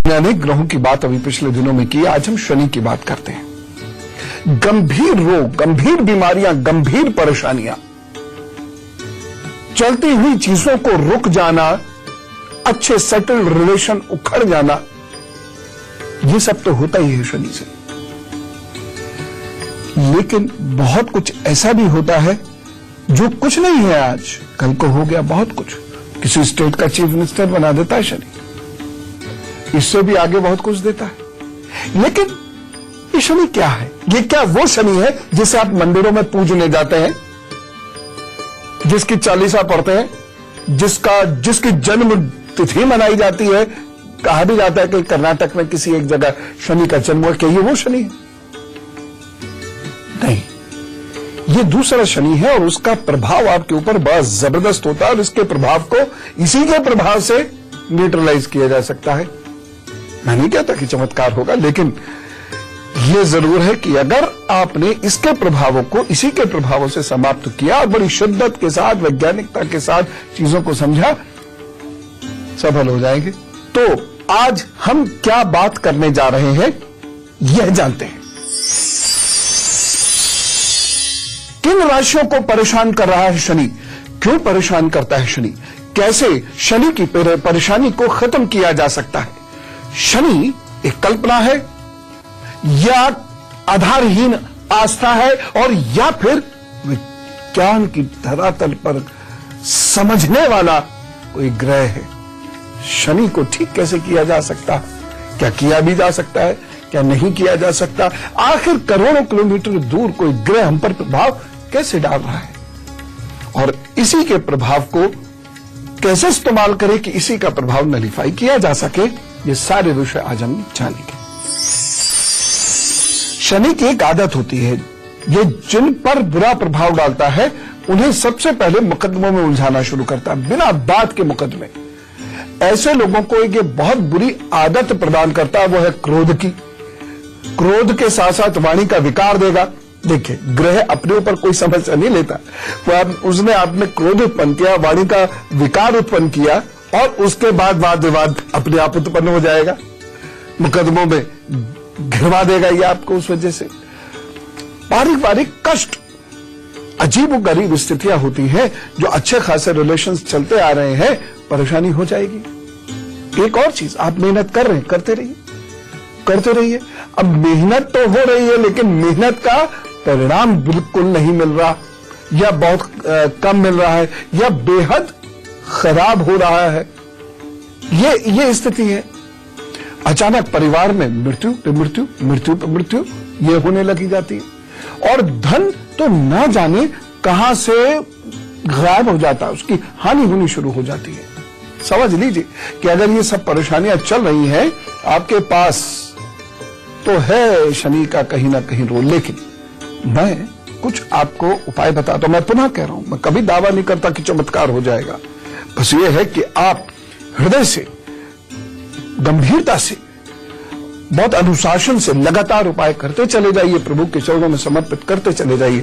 अनेक ग्रहों की बात अभी पिछले दिनों में की, आज हम शनि की बात करते हैं। गंभीर रोग, गंभीर बीमारियां, गंभीर परेशानियां, चलती हुई चीजों को रुक जाना, अच्छे सेटल्ड रिलेशन उखड़ जाना, ये सब तो होता ही है शनि से। लेकिन बहुत कुछ ऐसा भी होता है जो कुछ नहीं है आज, कल को हो गया बहुत कुछ। किसी स्टेट का चीफ मिनिस्टर बना देता है शनि, इससे भी आगे बहुत कुछ देता है। लेकिन ये शनि क्या है? ये क्या वो शनि है जिसे आप मंदिरों में पूजने जाते हैं, जिसकी चालीसा पढ़ते हैं, जिसकी जन्म तिथि मनाई जाती है? कहा भी जाता है कि कर्नाटक में किसी एक जगह शनि का जन्म हुआ। क्या ये वो शनि है? नहीं, ये दूसरा शनि है और उसका प्रभाव आपके ऊपर बहुत जबरदस्त होता है और इसके प्रभाव को इसी के प्रभाव से न्यूट्रलाइज किया जा सकता है। मैं नहीं कहता कि चमत्कार होगा, लेकिन यह जरूर है कि अगर आपने इसके प्रभावों को इसी के प्रभावों से समाप्त किया और बड़ी शिद्दत के साथ, वैज्ञानिकता के साथ चीजों को समझा, सफल हो जाएंगे। तो आज हम क्या बात करने जा रहे हैं, यह जानते हैं। किन राशियों को परेशान कर रहा है शनि? क्यों परेशान करता है शनि? कैसे शनि की परेशानी को खत्म किया जा सकता है? शनि एक कल्पना है या आधारहीन आस्था है, और या फिर विज्ञान की धरातल पर समझने वाला कोई ग्रह है? शनि को ठीक कैसे किया जा सकता है? क्या किया भी जा सकता है, क्या नहीं किया जा सकता? आखिर करोड़ों किलोमीटर दूर कोई ग्रह हम पर प्रभाव कैसे डाल रहा है, और इसी के प्रभाव को कैसे इस्तेमाल करें कि इसी का प्रभाव नलीफाई किया जा सके, ये सारे विषय आज हम जानेंगे। शनि की एक आदत होती है, ये जिन पर बुरा प्रभाव डालता है उन्हें सबसे पहले मुकदमों में उलझाना शुरू करता है, बिना बात के मुकदमे। ऐसे लोगों को एक बहुत बुरी आदत प्रदान करता है, वो है क्रोध की। क्रोध के साथ साथ वाणी का विकार देगा। देखिए, ग्रह अपने ऊपर कोई समस्या नहीं लेता, उसने आप में क्रोध उत्पन्न किया, वाणी का विकार उत्पन्न किया, और उसके बाद वाद विवाद अपने आप उत्पन्न हो जाएगा, मुकदमों में घिरवा देगा ये आपको। उस वजह से पारिवारिक कष्ट, अजीब गरीब स्थितियां होती हैं, जो अच्छे खासे रिलेशंस चलते आ रहे हैं, परेशानी हो जाएगी। एक और चीज, आप मेहनत कर रहे हैं, करते रहिए। अब मेहनत तो हो रही है, लेकिन मेहनत का परिणाम बिल्कुल नहीं मिल रहा, या बहुत कम मिल रहा है, या बेहद खराब हो रहा है, ये स्थिति है। अचानक परिवार में मृत्यु पे मृत्यु ये होने लगी जाती है, और धन तो ना जाने कहां से गायब हो जाता है, उसकी हानि होनी शुरू हो जाती है। समझ लीजिए कि अगर ये सब परेशानियां चल रही हैं आपके पास, तो है शनि का कहीं ना कहीं रोल। लेकिन मैं कुछ आपको उपाय बताता हूं। मैं पुनः कह रहा हूं, मैं कभी दावा नहीं करता कि चमत्कार हो जाएगा, बस ये है कि आप हृदय से, गंभीरता से, बहुत अनुशासन से लगातार उपाय करते चले जाइए, प्रभु के चरणों में समर्पित करते चले जाइए,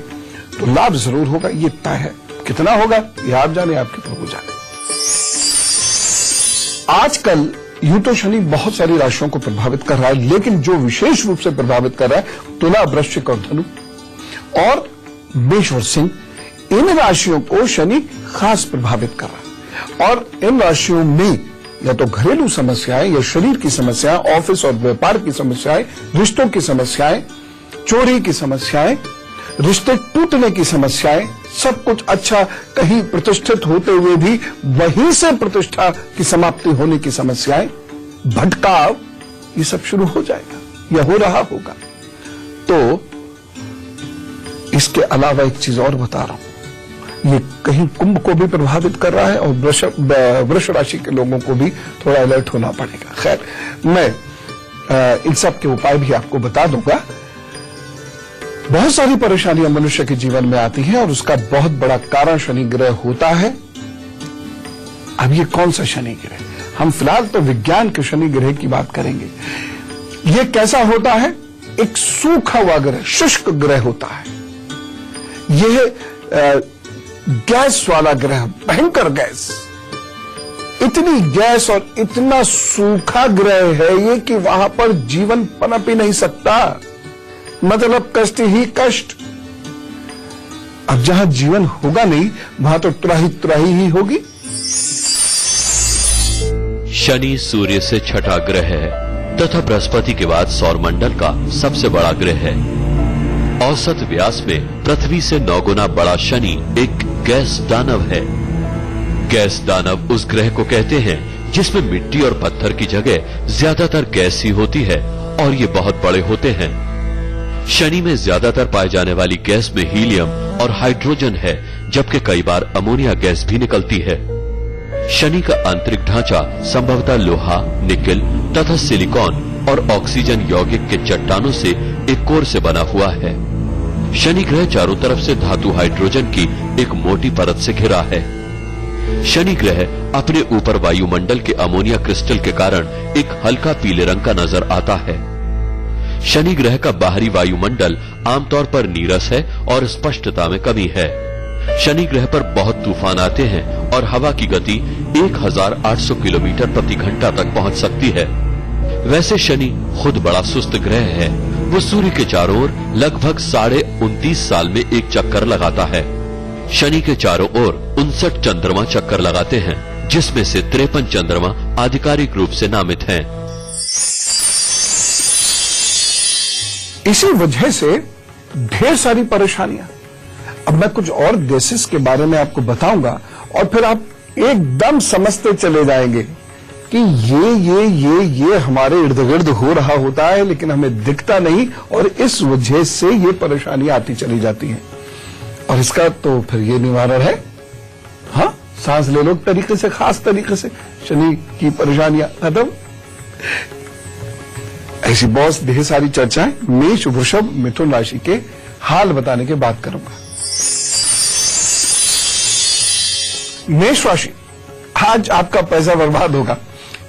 तो लाभ जरूर होगा, ये तय है। कितना होगा ये आप जाने, आपके प्रभु जाने। आजकल यूं तो शनि बहुत सारी राशियों को प्रभावित कर रहा है, लेकिन जो विशेष रूप से प्रभावित कर रहा है तुला, वृश्चिक और धनु और मेष और सिंह, इन राशियों को शनि खास प्रभावित कर रहा है। और इन राशियों में या तो घरेलू समस्याएं, या शरीर की समस्याएं, ऑफिस और व्यापार की समस्याएं, रिश्तों की समस्याएं, चोरी की समस्याएं, रिश्ते टूटने की समस्याएं, सब कुछ अच्छा, कहीं प्रतिष्ठित होते हुए भी वहीं से प्रतिष्ठा की समाप्ति होने की समस्याएं, भटकाव, ये सब शुरू हो जाएगा या हो रहा होगा। तो इसके अलावा एक चीज और बता रहा हूं, ये कहीं कुंभ को भी प्रभावित कर रहा है, और वृष राशि के लोगों को भी थोड़ा अलर्ट होना पड़ेगा। खैर, मैं इन सब के उपाय भी आपको बता दूंगा। बहुत सारी परेशानियां मनुष्य के जीवन में आती हैं, और उसका बहुत बड़ा कारण शनि ग्रह होता है। अब ये कौन सा शनि ग्रह? हम फिलहाल तो विज्ञान के शनि ग्रह की बात करेंगे। ये कैसा होता है? एक सूखा हुआ ग्रह, शुष्क ग्रह होता है। यह गैस वाला ग्रह, भयंकर गैस, इतनी गैस और इतना सूखा ग्रह है ये कि वहां पर जीवन पनप ही नहीं सकता। मतलब कष्ट ही कष्ट। अब जहां जीवन होगा नहीं वहां तो तुराही ही होगी। शनि सूर्य से छठा ग्रह है तथा बृहस्पति के बाद सौरमंडल का सबसे बड़ा ग्रह है। औसत व्यास में पृथ्वी से 9 गुना बड़ा शनि एक गैस दानव है। गैस दानव उस ग्रह को कहते हैं जिसमें मिट्टी और पत्थर की जगह ज्यादातर गैस ही होती है और ये बहुत बड़े होते हैं। शनि में ज्यादातर पाए जाने वाली गैस में हीलियम और हाइड्रोजन है, जबकि कई बार अमोनिया गैस भी निकलती है। शनि का आंतरिक ढांचा संभवतः लोहा, निकेल तथा सिलिकॉन और ऑक्सीजन यौगिक के चट्टानों से एक कोर से बना हुआ है। शनि ग्रह चारों तरफ से धातु हाइड्रोजन की एक मोटी परत से घिरा है। शनि ग्रह अपने ऊपर वायुमंडल के अमोनिया क्रिस्टल के कारण एक हल्का पीले रंग का नजर आता है। शनि ग्रह का बाहरी वायुमंडल आमतौर पर नीरस है और स्पष्टता में कमी है। शनि ग्रह पर बहुत तूफान आते हैं और हवा की गति 1800 किलोमीटर प्रति घंटा तक पहुंच सकती है। वैसे शनि खुद बड़ा सुस्त ग्रह है। वो सूर्य के चारों ओर लगभग 29.5 साल में एक चक्कर लगाता है। शनि के चारों ओर 59 चंद्रमा चक्कर लगाते हैं, जिसमें से 53 चंद्रमा आधिकारिक रूप से नामित हैं। इसी वजह से ढेर सारी परेशानियां। अब मैं कुछ और गैसेस के बारे में आपको बताऊंगा और फिर आप एकदम समझते चले जाएंगे कि ये हमारे इर्द गिर्द हो रहा होता है लेकिन हमें दिखता नहीं और इस वजह से ये परेशानियां आती चली जाती हैं। और इसका तो फिर ये निवारण है, हाँ, सांस ले लो तरीके से, खास तरीके से शनि की परेशानियां खत्म। ऐसी बहुत ढेर सारी चर्चाएं मेष, वृषभ, मिथुन राशि के हाल बताने के बाद करूंगा। मेष राशि, आज आपका पैसा बर्बाद होगा।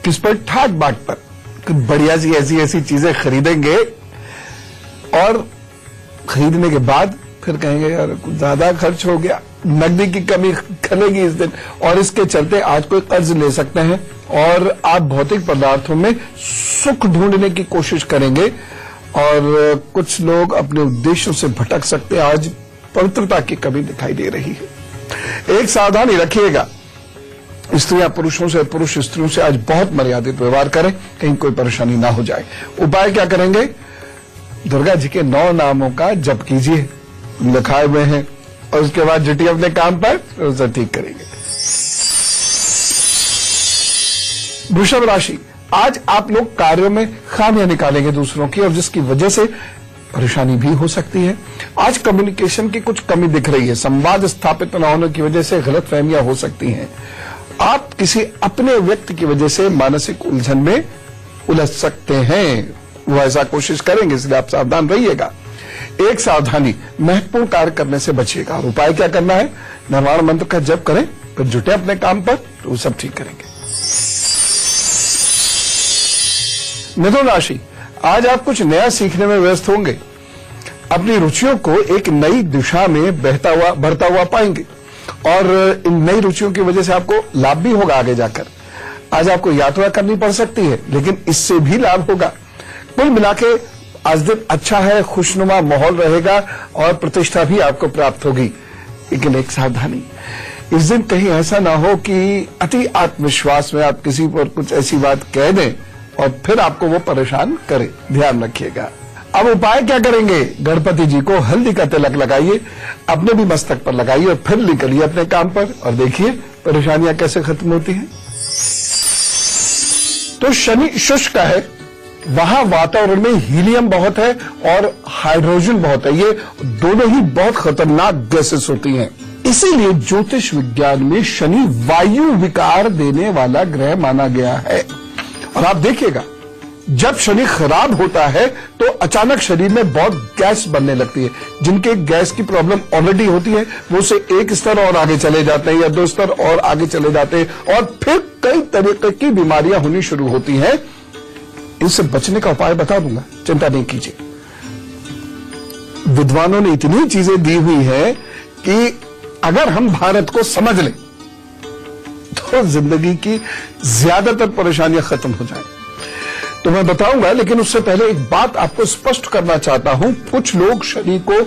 किस पर? ठाट बाट पर। कुछ बढ़िया सी ऐसी चीजें खरीदेंगे और खरीदने के बाद फिर कहेंगे यार कुछ ज्यादा खर्च हो गया, नकदी की कमी खलेगी इस दिन, और इसके चलते आज कोई कर्ज ले सकते हैं और आप भौतिक पदार्थों में सुख ढूंढने की कोशिश करेंगे और कुछ लोग अपने उद्देश्यों से भटक सकते हैं। आज पवित्रता की कमी दिखाई दे रही है। एक सावधानी रखिएगा, स्त्रियां पुरुषों से, पुरुष स्त्रियों से आज बहुत मर्यादित व्यवहार करें, कहीं कोई परेशानी ना हो जाए। उपाय क्या करेंगे? दुर्गा जी के 9 नामों का जप कीजिए, लिखाए हुए हैं, और उसके बाद जुटिए अपने काम पर, उसे ठीक करेंगे। वृषभ राशि, आज आप लोग कार्यों में खामियां निकालेंगे दूसरों की और जिसकी वजह से परेशानी भी हो सकती है। आज कम्युनिकेशन की कुछ कमी दिख रही है। संवाद स्थापित न होने की वजह से गलतफहमियां हो सकती हैं। आप किसी अपने व्यक्ति की वजह से मानसिक उलझन में उलझ सकते हैं। वो ऐसा कोशिश करेंगे, इसलिए आप सावधान रहिएगा। एक सावधानी, महत्वपूर्ण कार्य करने से बचिएगा। और उपाय क्या करना है? निर्वाण मंत्र का जप करें, फिर जुटे अपने काम पर, तो वो सब ठीक करेंगे। मिथुन राशि, आज आप कुछ नया सीखने में व्यस्त होंगे। अपनी रुचियों को एक नई दिशा में बढ़ता हुआ पाएंगे और इन नई रुचियों की वजह से आपको लाभ भी होगा आगे जाकर। आज आपको यात्रा करनी पड़ सकती है, लेकिन इससे भी लाभ होगा। कुल मिलाके आज दिन अच्छा है, खुशनुमा माहौल रहेगा और प्रतिष्ठा भी आपको प्राप्त होगी। लेकिन एक सावधानी, इस दिन कहीं ऐसा ना हो कि अति आत्मविश्वास में आप किसी पर कुछ ऐसी बात कह दें और फिर आपको वो परेशान करे। ध्यान रखिएगा। अब उपाय क्या करेंगे? गणपति जी को हल्दी का तिलक लगाइए, अपने भी मस्तक पर लगाइए और फिर निकलिए अपने काम पर और देखिए परेशानियां कैसे खत्म होती हैं। तो शनि शुष्क है, वहां वातावरण में हीलियम बहुत है और हाइड्रोजन बहुत है। ये दोनों ही बहुत खतरनाक गैसेस होती हैं। इसीलिए ज्योतिष विज्ञान में शनि वायु विकार देने वाला ग्रह माना गया है। और आप देखिएगा, जब शनि खराब होता है तो अचानक शरीर में बहुत गैस बनने लगती है। जिनके गैस की प्रॉब्लम ऑलरेडी होती है वो से एक स्तर और आगे चले जाते हैं या 2 स्तर और आगे चले जाते हैं और फिर कई तरीके की बीमारियां होनी शुरू होती हैं। इनसे बचने का उपाय बता दूंगा, चिंता नहीं कीजिए। विद्वानों ने इतनी चीजें दी हुई है कि अगर हम भारत को समझ लें तो तो जिंदगी की ज्यादातर परेशानियां खत्म हो जाएं। तो मैं बताऊंगा, लेकिन उससे पहले एक बात आपको स्पष्ट करना चाहता हूं। कुछ लोग शनि को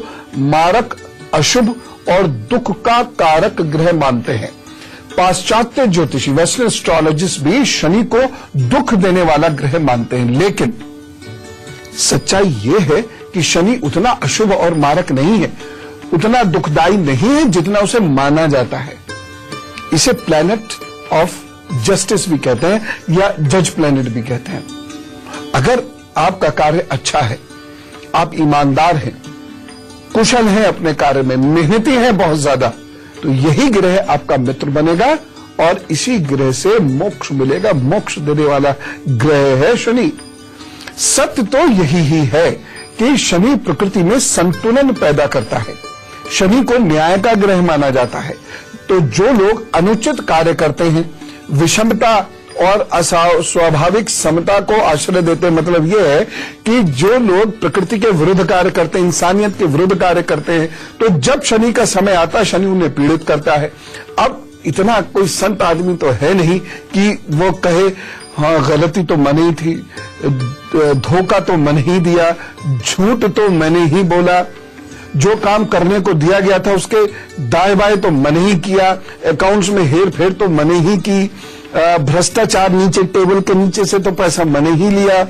मारक, अशुभ और दुख का कारक ग्रह मानते हैं। पाश्चात्य ज्योतिषी, वेस्टर्न एस्ट्रोलॉजिस्ट भी शनि को दुख देने वाला ग्रह मानते हैं, लेकिन सच्चाई यह है कि शनि उतना अशुभ और मारक नहीं है, उतना दुखदाई नहीं है जितना उसे माना जाता है। इसे प्लैनेट ऑफ जस्टिस भी कहते हैं या जज प्लैनेट भी कहते हैं। अगर आपका कार्य अच्छा है, आप ईमानदार हैं, कुशल हैं अपने कार्य में, मेहनती हैं बहुत ज्यादा, तो यही ग्रह आपका मित्र बनेगा और इसी ग्रह से मोक्ष मिलेगा। मोक्ष देने वाला ग्रह है शनि। सत्य तो यही ही है कि शनि प्रकृति में संतुलन पैदा करता है। शनि को न्याय का ग्रह माना जाता है। तो जो लोग अनुचित कार्य करते हैं, विषमता और अस्वाभाविक समता को आश्रय देते हैं, मतलब यह है कि जो लोग प्रकृति के विरुद्ध कार्य करते हैं, इंसानियत के विरुद्ध कार्य करते हैं, तो जब शनि का समय आता है शनि उन्हें पीड़ित करता है। अब इतना कोई संत आदमी तो है नहीं कि वो कहे हाँ गलती तो मैंने ही थी, धोखा तो मैंने ही दिया, झूठ तो मैंने ही बोला, जो काम करने को दिया गया था उसके दाएं बाएं तो मैंने ही किया, अकाउंट्स में हेर फेर तो मैंने ही की, भ्रष्टाचार नीचे टेबल के नीचे से तो पैसा मैंने ही लिया,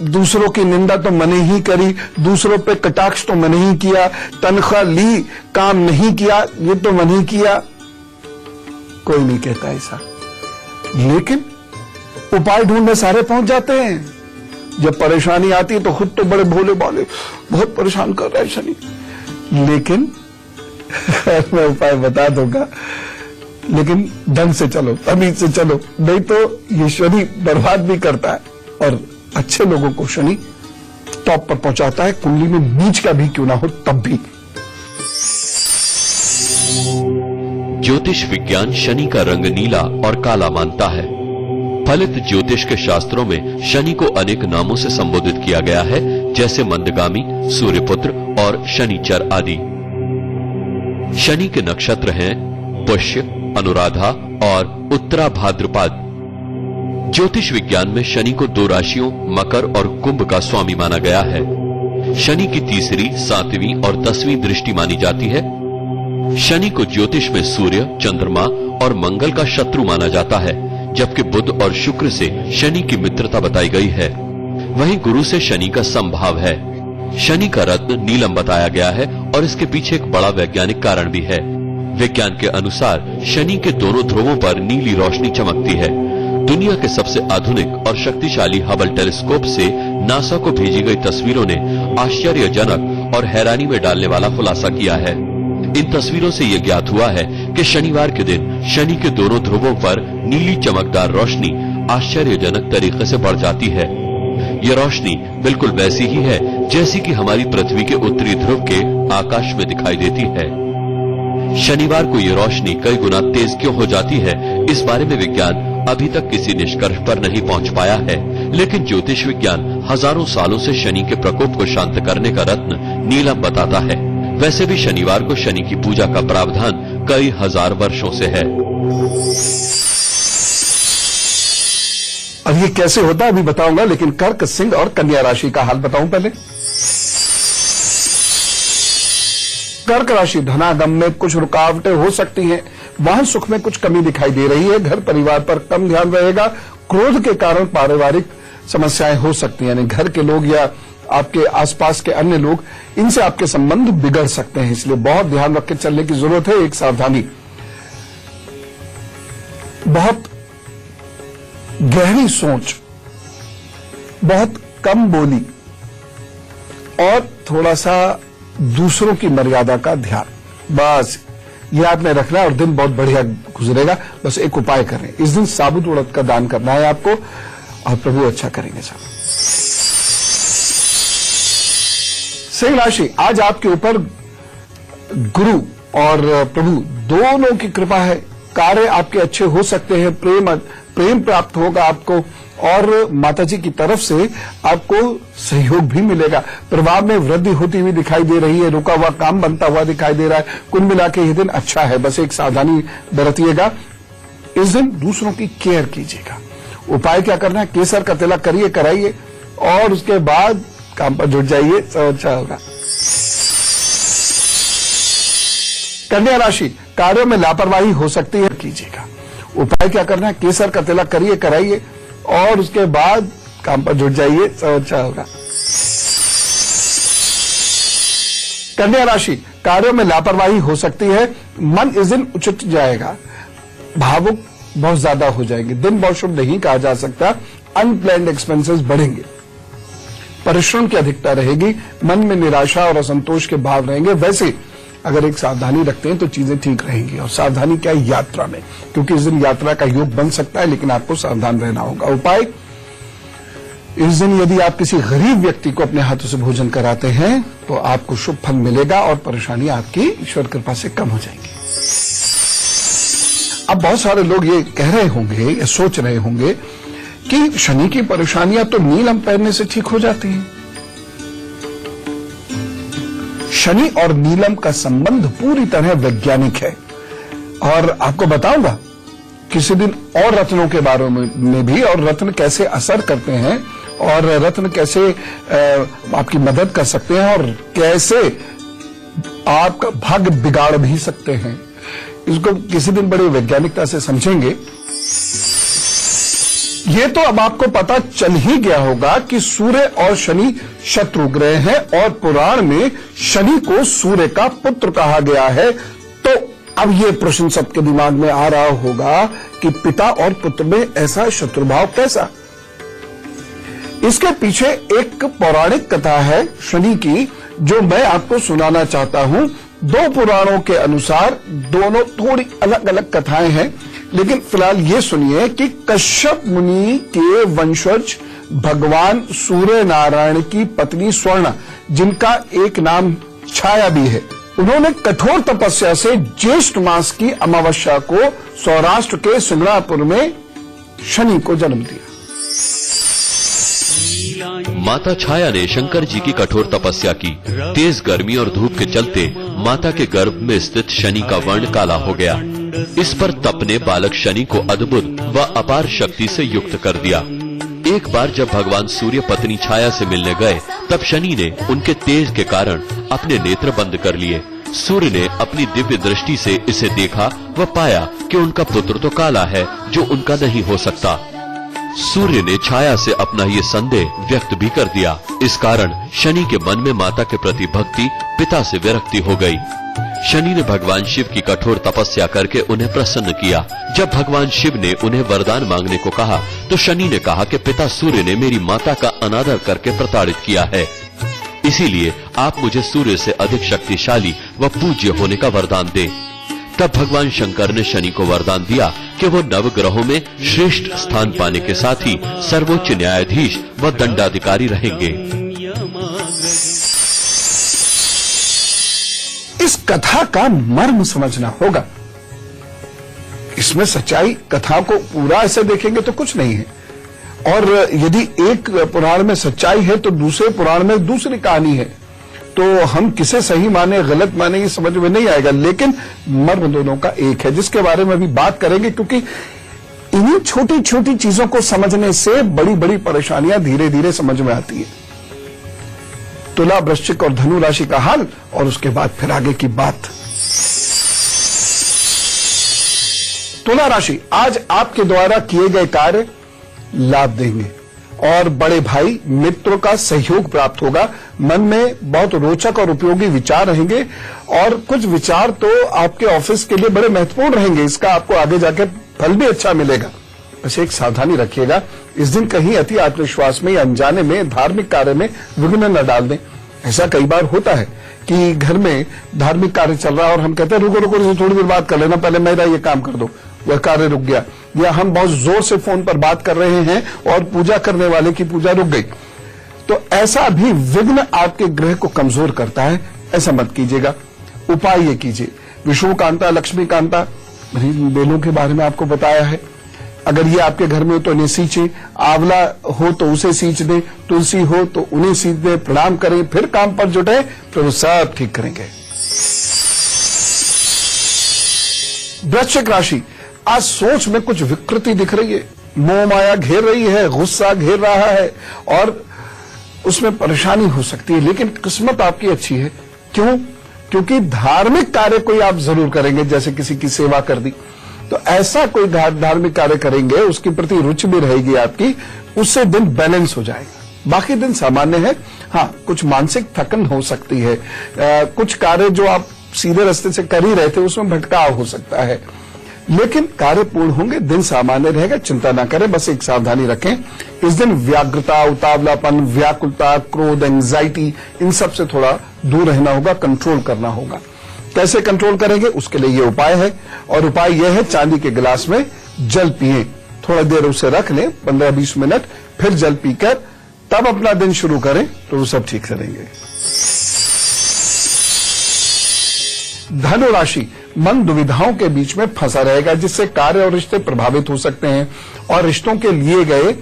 दूसरों की निंदा तो मैंने ही करी, दूसरों पे कटाक्ष तो मैंने ही किया, तनख्वाह ली, काम नहीं किया, ये तो मैंने ही किया। कोई नहीं कहता ऐसा, लेकिन उपाय ढूंढने सारे पहुंच जाते हैं। जब परेशानी आती है तो खुद तो बड़े भोले भाले, बहुत परेशान कर रहा है शनि, लेकिन मैं उपाय बता दूंगा, लेकिन ढंग से चलो, तमीज से चलो, नहीं तो ये शनि बर्बाद भी करता है और अच्छे लोगों को शनि टॉप पर पहुंचाता है, कुंडली में बीच का भी क्यों ना हो तब भी। ज्योतिष विज्ञान शनि का रंग नीला और काला मानता है। फलित ज्योतिष के शास्त्रों में शनि को अनेक नामों से संबोधित किया गया है, जैसे मंदगामी, सूर्यपुत्र और शनिचर आदि। शनि के नक्षत्र हैं पुष्य, अनुराधा और उत्तरा भाद्रपद। ज्योतिष विज्ञान में शनि को दो राशियों मकर और कुंभ का स्वामी माना गया है। शनि की तीसरी, 7वीं और 10वीं दृष्टि मानी जाती है। शनि को ज्योतिष में सूर्य, चंद्रमा और मंगल का शत्रु माना जाता है, जबकि बुध और शुक्र से शनि की मित्रता बताई गई है। वहीं गुरु से शनि का समभाव है। शनि का रत्न नीलम बताया गया है और इसके पीछे एक बड़ा वैज्ञानिक कारण भी है। विज्ञान के अनुसार शनि के दोनों ध्रुवों पर नीली रोशनी चमकती है। दुनिया के सबसे आधुनिक और शक्तिशाली हबल टेलीस्कोप से नासा को भेजी गई तस्वीरों ने आश्चर्यजनक और हैरानी में डालने वाला खुलासा किया है। इन तस्वीरों से यह ज्ञात हुआ है कि शनिवार के दिन शनि के दोनों ध्रुवों पर नीली चमकदार रोशनी आश्चर्यजनक तरीके से बढ़ जाती है। यह रोशनी बिल्कुल वैसी ही है जैसी कि हमारी पृथ्वी के उत्तरी ध्रुव के आकाश में दिखाई देती है। शनिवार को यह रोशनी कई गुना तेज क्यों हो जाती है, इस बारे में विज्ञान अभी तक किसी निष्कर्ष पर नहीं पहुंच पाया है, लेकिन ज्योतिष विज्ञान हजारों सालों से शनि के प्रकोप को शांत करने का रत्न नीलम बताता है। वैसे भी शनिवार को शनि की पूजा का प्रावधान कई हजार वर्षों से है। अब ये कैसे होता है अभी बताऊंगा, लेकिन कर्क, सिंह और कन्या राशि का हाल बताऊं पहले। कर्क राशि, धनागम में कुछ रुकावटें हो सकती हैं, वाहन सुख में कुछ कमी दिखाई दे रही है, घर परिवार पर कम ध्यान रहेगा, क्रोध के कारण पारिवारिक समस्याएं हो सकती हैं, यानी घर के लोग या आपके आसपास के अन्य लोग, इनसे आपके संबंध बिगड़ सकते हैं, इसलिए बहुत ध्यान रख के चलने की जरूरत है। एक सावधानी, बहुत गहरी सोच, बहुत कम बोली और थोड़ा सा दूसरों की मर्यादा का ध्यान, बस ये आपने रखना है और दिन बहुत बढ़िया गुजरेगा। बस एक उपाय करें, इस दिन साबुत उड़द का दान करना है आपको और प्रभु अच्छा करेंगे साहब। सिंह राशि, आज आपके ऊपर गुरु और प्रभु दोनों की कृपा है, कार्य आपके अच्छे हो सकते हैं, प्रेम प्राप्त होगा आपको और माताजी की तरफ से आपको सहयोग भी मिलेगा। प्रभाव में वृद्धि होती हुई दिखाई दे रही है, रुका हुआ काम बनता हुआ दिखाई दे रहा है। कुल मिला के यह दिन अच्छा है, बस एक सावधानी बरतिएगा। इस दिन दूसरों की केयर कीजिएगा। उपाय क्या करना है? केसर का तिलक करिए, कराइए और उसके बाद काम पर जुट जाइए, सब अच्छा होगा। कन्या राशि, कार्यों में लापरवाही हो सकती है, कीजिएगा। उपाय क्या करना है? केसर का तिलक करिए, कराइए और उसके बाद काम पर जुट जाइए, सब अच्छा होगा। कन्या राशि, कार्यों में लापरवाही हो सकती है, मन इस दिन उचट जाएगा, भावुक बहुत ज्यादा हो जाएंगे, दिन बहुत शुभ नहीं कहा जा सकता, अनप्लैन्ड एक्सपेंसेस बढ़ेंगे, परिश्रम की अधिकता रहेगी, मन में निराशा और असंतोष के भाव रहेंगे। वैसे अगर एक सावधानी रखते हैं तो चीजें ठीक रहेंगी। और सावधानी क्या है? यात्रा में, क्योंकि इस दिन यात्रा का योग बन सकता है, लेकिन आपको सावधान रहना होगा। उपाय, इस दिन यदि आप किसी गरीब व्यक्ति को अपने हाथों से भोजन कराते हैं तो आपको शुभ फल मिलेगा और परेशानी आपकी ईश्वर कृपा से कम हो जाएंगी। अब बहुत सारे लोग ये कह रहे होंगे या सोच रहे होंगे कि शनि की परेशानियां तो नीलम पहनने से ठीक हो जाती हैं। शनि और नीलम का संबंध पूरी तरह वैज्ञानिक है और आपको बताऊंगा किसी दिन और रत्नों के बारे में भी, और रत्न कैसे असर करते हैं और रत्न कैसे आपकी मदद कर सकते हैं और कैसे आपका भाग्य बिगाड़ भी सकते हैं। इसको किसी दिन बड़ी वैज्ञानिकता से समझेंगे। ये तो अब आपको पता चल ही गया होगा कि सूर्य और शनि शत्रु ग्रह हैं और पुराण में शनि को सूर्य का पुत्र कहा गया है। तो अब ये प्रश्न सबके दिमाग में आ रहा होगा कि पिता और पुत्र में ऐसा शत्रुभाव कैसा? इसके पीछे एक पौराणिक कथा है शनि की, जो मैं आपको सुनाना चाहता हूं। दो पुराणों के अनुसार दोनों थोड़ी अलग अलग कथाएं हैं, लेकिन फिलहाल ये सुनिए कि कश्यप मुनि के वंशज भगवान सूर्य नारायण की पत्नी स्वर्ण, जिनका एक नाम छाया भी है, उन्होंने कठोर तपस्या से ज्येष्ठ मास की अमावस्या को सौराष्ट्र के सिंगणापुर में शनि को जन्म दिया। माता छाया ने शंकर जी की कठोर तपस्या की। तेज गर्मी और धूप के चलते माता के गर्भ में स्थित शनि का वर्ण काला हो गया। इस पर तप ने बालक शनि को अद्भुत व अपार शक्ति से युक्त कर दिया। एक बार जब भगवान सूर्य पत्नी छाया से मिलने गए, तब शनि ने उनके तेज के कारण अपने नेत्र बंद कर लिए। सूर्य ने अपनी दिव्य दृष्टि से इसे देखा व पाया कि उनका पुत्र तो काला है, जो उनका नहीं हो सकता। सूर्य ने छाया से अपना ये संदेह व्यक्त भी कर दिया। इस कारण शनि के मन में माता के प्रति भक्ति, पिता से विरक्ति हो गई। शनि ने भगवान शिव की कठोर तपस्या करके उन्हें प्रसन्न किया। जब भगवान शिव ने उन्हें वरदान मांगने को कहा, तो शनि ने कहा कि पिता सूर्य ने मेरी माता का अनादर करके प्रताड़ित किया है, इसीलिए आप मुझे सूर्य से अधिक शक्तिशाली व पूज्य होने का वरदान दें। तब भगवान शंकर ने शनि को वरदान दिया कि वो नवग्रहों में श्रेष्ठ स्थान पाने के साथ ही सर्वोच्च न्यायाधीश व दंडाधिकारी रहेंगे। इस कथा का मर्म समझना होगा। इसमें सच्चाई, कथा को पूरा ऐसे देखेंगे तो कुछ नहीं है, और यदि एक पुराण में सच्चाई है तो दूसरे पुराण में दूसरी कहानी है, तो हम किसे सही माने गलत माने ये समझ में नहीं आएगा। लेकिन मर्म दोनों का एक है, जिसके बारे में भी बात करेंगे, क्योंकि इन्हीं छोटी छोटी चीजों को समझने से बड़ी बड़ी परेशानियां धीरे धीरे समझ में आती है। तुला, वृश्चिक और धनु राशि का हाल, और उसके बाद फिर आगे की बात। तुला राशि, आज आपके द्वारा किए गए कार्य लाभ देंगे और बड़े भाई मित्रों का सहयोग प्राप्त होगा। मन में बहुत रोचक और उपयोगी विचार रहेंगे और कुछ विचार तो आपके ऑफिस के लिए बड़े महत्वपूर्ण रहेंगे। इसका आपको आगे जाके फल भी अच्छा मिलेगा। बस एक सावधानी रखिएगा, इस दिन कहीं अति आत्मविश्वास में या अनजाने में धार्मिक कार्य में विघ्न न डाल दें। ऐसा कई बार होता है कि घर में धार्मिक कार्य चल रहा है और हम कहते हैं रुको रुको, थोड़ी देर बात कर लेना, पहले मेरा ये काम कर दो, वह कार्य रुक गया। या हम बहुत जोर से फोन पर बात कर रहे हैं और पूजा करने वाले की पूजा रुक गई, तो ऐसा भी विघ्न आपके ग्रह को कमजोर करता है। ऐसा मत कीजिएगा। उपाय ये कीजिए, विष्णु कांता, लक्ष्मी कांता, बेलों के बारे में आपको बताया है। अगर ये आपके घर में हो तो इन्हें सींचे, आंवला हो तो उसे सींच दें, तुलसी हो तो उन्हें सींच दें, प्रणाम करें, फिर काम पर जुटे, फिर वो सब ठीक करेंगे। वृश्चिक राशि, आज सोच में कुछ विकृति दिख रही है, मोह माया घेर रही है, गुस्सा घेर रहा है और उसमें परेशानी हो सकती है। लेकिन किस्मत आपकी अच्छी है। क्यों? क्योंकि धार्मिक कार्य कोई आप जरूर करेंगे, जैसे किसी की सेवा कर दी, तो ऐसा कोई धार्मिक कार्य करेंगे, उसके प्रति रुचि भी रहेगी आपकी, उससे दिन बैलेंस हो जाएगा। बाकी दिन सामान्य है। हाँ, कुछ मानसिक थकन हो सकती है, कुछ कार्य जो आप सीधे रास्ते से कर ही रहे थे उसमें भटकाव हो सकता है, लेकिन कार्य पूर्ण होंगे, दिन सामान्य रहेगा। चिंता ना करें, बस एक सावधानी रखें, इस दिन व्याग्रता, उतावलापन, व्याकुलता, क्रोध, एंजाइटी, इन सब से थोड़ा दूर रहना होगा, कंट्रोल करना होगा। कैसे कंट्रोल करेंगे, उसके लिए ये उपाय है, और उपाय यह है, चांदी के गिलास में जल पिए, थोड़ा देर उसे रख लें, 15-20 मिनट, फिर जल पीकर तब अपना दिन शुरू करें, तो वो सब ठीक से रहेंगे। धनु राशि मन दुविधाओं के बीच में फंसा रहेगा, जिससे कार्य और रिश्ते प्रभावित हो सकते हैं, और रिश्तों के लिए गए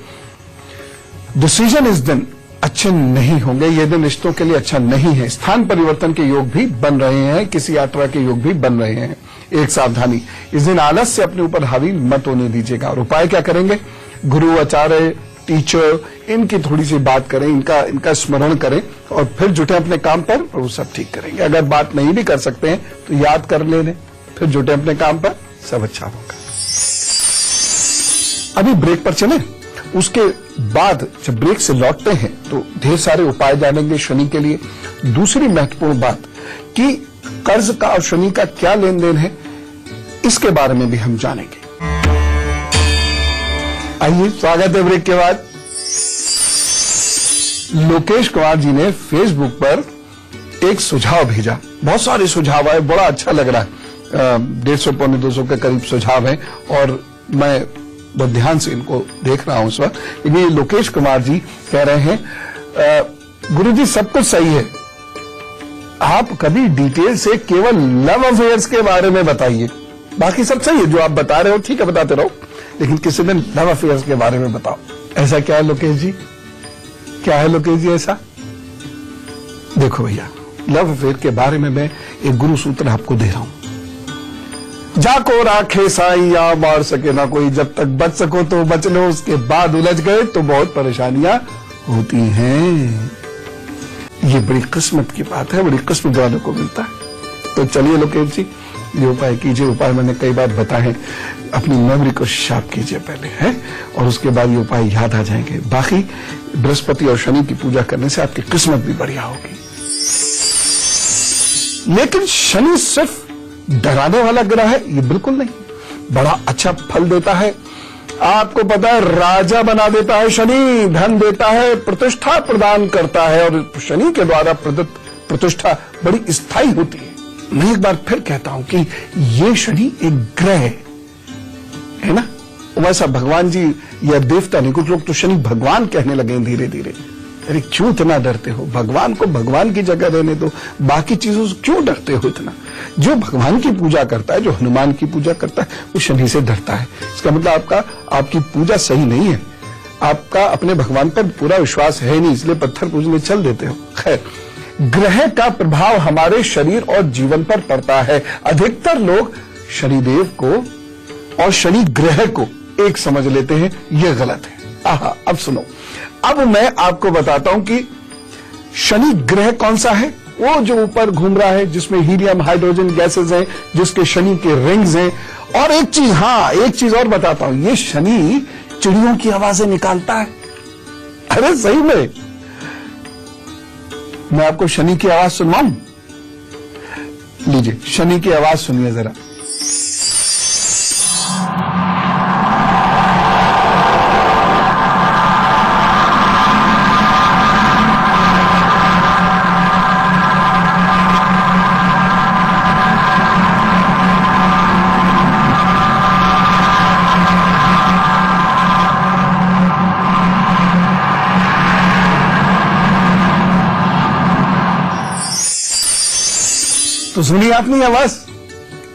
डिसीजन इस दिन अच्छे नहीं होंगे। यह दिन रिश्तों के लिए अच्छा नहीं है। स्थान परिवर्तन के योग भी बन रहे हैं, किसी यात्रा के योग भी बन रहे हैं। एक सावधानी, इस दिन आलस से अपने ऊपर हावी मत होने दीजिएगा। और उपाय क्या करेंगे, गुरु, आचार्य, टीचर, इनकी थोड़ी सी बात करें, इनका स्मरण करें, और फिर जुटे अपने काम पर, और वो सब ठीक करेंगे। अगर बात नहीं भी कर सकते हैं तो याद कर लें, फिर जुटे अपने काम पर, सब अच्छा होगा। अभी ब्रेक पर चलें, उसके बाद जब ब्रेक से लौटते हैं तो ढेर सारे उपाय जानेंगे शनि के लिए। दूसरी महत्वपूर्ण बात कि कर्ज का और शनि का क्या लेन देन है, इसके बारे में भी हम जानेंगे। आइए, स्वागत है ब्रेक के बाद। लोकेश कुमार जी ने फेसबुक पर एक सुझाव भेजा, बहुत सारे सुझाव आए, बड़ा अच्छा लग रहा है। 150-200 के करीब सुझाव हैं, और मैं बहुत ध्यान से इनको देख रहा हूं इस वक्त। ये लोकेश कुमार जी कह रहे हैं, गुरुजी सब कुछ सही है, आप कभी डिटेल से केवल लव अफेयर्स के बारे में बताइए। बाकी सब सही है, जो आप बता रहे हो ठीक है, बताते रहो, लेकिन किसी दिन लव अफेयर्स के बारे में बताओ। ऐसा क्या है लोकेश जी, क्या है लोकेश जी ऐसा? देखो भैया, लव अफेयर के बारे में मैं एक गुरु सूत्र आपको दे रहा हूं। जाको राखे साईं, मार सके ना कोई, जब तक बच सको तो बच लो, उसके बाद उलझ गए तो बहुत परेशानियां होती हैं। ये बड़ी किस्मत की बात है, बड़ी किस्मत वालों को मिलता है। तो चलिए लोकेश जी, ये उपाय कीजिए। उपाय मैंने कई बार बताए हैं, अपनी मेमोरी को शार्प कीजिए पहले, है, और उसके बाद ये उपाय याद आ जाएंगे। बाकी बृहस्पति और शनि की पूजा करने से आपकी किस्मत भी बढ़िया होगी। लेकिन शनि सिर्फ डराने वाला ग्रह है, ये बिल्कुल नहीं, बड़ा अच्छा फल देता है। आपको पता है, राजा बना देता है शनि, धन देता है, प्रतिष्ठा प्रदान करता है, और शनि के द्वारा प्रदत्त प्रतिष्ठा बड़ी स्थायी होती है। मैं एक बार फिर कहता हूं कि ये शनि एक ग्रह है ना, वैसा भगवान जी या देवता नहीं। कुछ लोग तो शनि भगवान कहने लगे धीरे धीरे। अरे क्यों इतना डरते हो, भगवान को भगवान की जगह रहने दो, बाकी चीजों से क्यों डरते हो इतना? जो भगवान की पूजा करता है, जो हनुमान की पूजा करता है, वो शनि से डरता है। इसका मतलब आपकी पूजा सही नहीं है, आपका अपने भगवान पर पूरा विश्वास है नहीं, इसलिए पत्थर पूजने चल देते हो। खैर, ग्रह का प्रभाव हमारे शरीर और जीवन पर पड़ता है। अधिकतर लोग शनिदेव को और शनि ग्रह को एक समझ लेते हैं, यह गलत है। आहा, अब सुनो, अब मैं आपको बताता हूं कि शनि ग्रह कौन सा है। वो जो ऊपर घूम रहा है, जिसमें हीलियम, हाइड्रोजन गैसेस हैं, जिसके शनि के रिंग्स हैं। और एक चीज, हाँ, एक चीज और बताता हूं, ये शनि चिड़ियों की आवाजें निकालता है। अरे सही में, मैं आपको शनि की आवाज सुनवाऊं? लीजिए, शनि की आवाज सुनिए जरा। तो सुनिए आपने आवाज,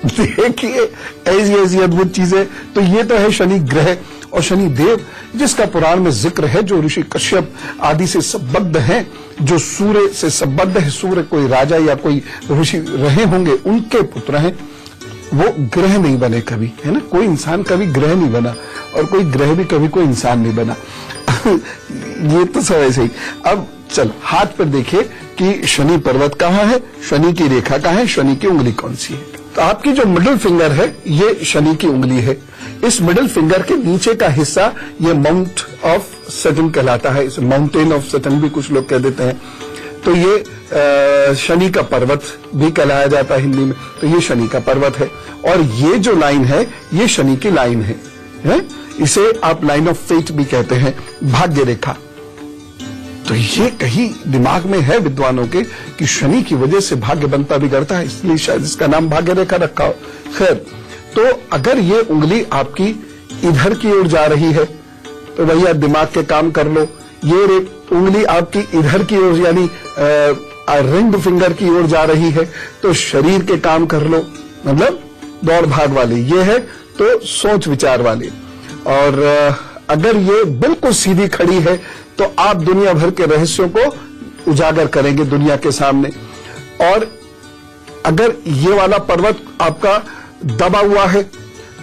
देखिए ऐसी अद्भुत चीजें। तो ये तो है शनि ग्रह और शनि देव, जिसका पुराण में जिक्र है, जो ऋषि कश्यप आदि से संबद्ध हैं, जो सूर्य से संबद्ध है। सूर्य कोई राजा या कोई ऋषि रहे होंगे, उनके पुत्र हैं। वो ग्रह नहीं बने कभी, है ना। कोई इंसान कभी ग्रह नहीं बना और कोई ग्रह भी कभी कोई इंसान नहीं बना। ये तो सब ऐसे ही। अब चल हाथ पर देखिए कि शनि पर्वत कहाँ है, शनि की रेखा कहाँ है, शनि की उंगली कौन सी है। तो आपकी जो मिडिल फिंगर है ये शनि की उंगली है। इस मिडिल फिंगर के नीचे का हिस्सा ये माउंट ऑफ सैटर्न कहलाता है, इसे माउंटेन ऑफ सैटर्न भी कुछ लोग कह देते हैं। तो ये शनि का पर्वत भी कहलाया जाता है हिंदी में। तो ये शनि का पर्वत है और ये जो लाइन है ये शनि की लाइन है? इसे आप लाइन ऑफ फेट भी कहते हैं, भाग्य रेखा। तो ये कहीं दिमाग में है विद्वानों के कि शनि की वजह से भाग्य बनता बिगड़ता है, इसलिए शायद इसका नाम भाग्य रेखा रखा हो। खैर, तो अगर ये उंगली आपकी इधर की ओर जा रही है तो भैया दिमाग के काम कर लो। ये उंगली आपकी इधर की ओर यानी रिंग फिंगर की ओर जा रही है तो शरीर के काम कर लो, मतलब दौड़ भाग वाली। ये है तो सोच विचार वाली। और अगर ये बिल्कुल सीधी खड़ी है तो आप दुनिया भर के रहस्यों को उजागर करेंगे दुनिया के सामने। और अगर ये वाला पर्वत आपका दबा हुआ है